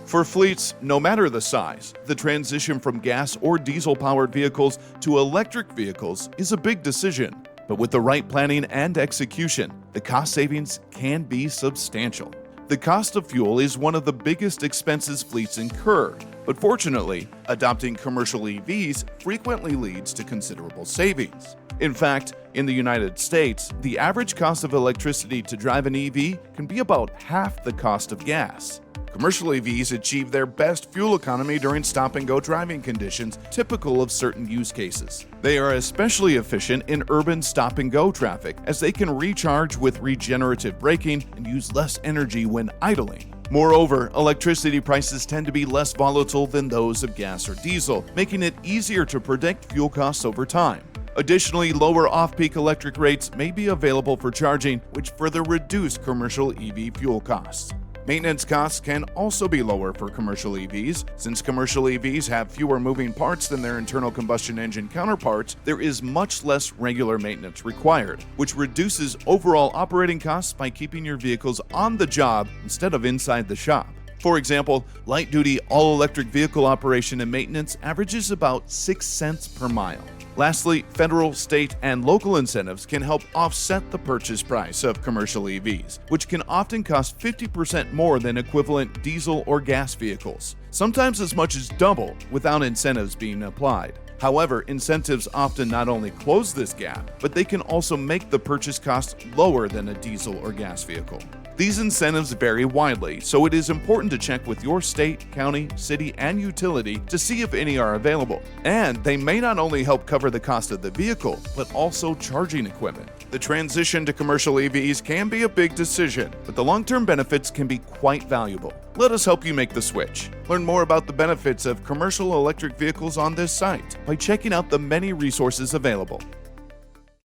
For fleets, no matter the size, the transition from gas or diesel-powered vehicles to electric vehicles is a big decision. But with the right planning and execution, the cost savings can be substantial. The cost of fuel is one of the biggest expenses fleets incur, but fortunately, adopting commercial EVs frequently leads to considerable savings. In fact, in the United States, the average cost of electricity to drive an EV can be about half the cost of gas. Commercial EVs achieve their best fuel economy during stop-and-go driving conditions typical of certain use cases. They are especially efficient in urban stop-and-go traffic as they can recharge with regenerative braking and use less energy when idling. Moreover, electricity prices tend to be less volatile than those of gas or diesel, making it easier to predict fuel costs over time. Additionally, lower off-peak electric rates may be available for charging, which further reduce commercial EV fuel costs. Maintenance costs can also be lower for commercial EVs. Since commercial EVs have fewer moving parts than their internal combustion engine counterparts, there is much less regular maintenance required, which reduces overall operating costs by keeping your vehicles on the job instead of inside the shop. For example, light-duty all-electric vehicle operation and maintenance averages about 6 cents per mile. Lastly, federal, state, and local incentives can help offset the purchase price of commercial EVs, which can often cost 50% more than equivalent diesel or gas vehicles, sometimes as much as double without incentives being applied. However, incentives often not only close this gap, but they can also make the purchase cost lower than a diesel or gas vehicle. These incentives vary widely, so it is important to check with your state, county, city, and utility to see if any are available. And they may not only help cover the cost of the vehicle, but also charging equipment. The transition to commercial EVs can be a big decision, but the long-term benefits can be quite valuable. Let us help you make the switch. Learn more about the benefits of commercial electric vehicles on this site by checking out the many resources available.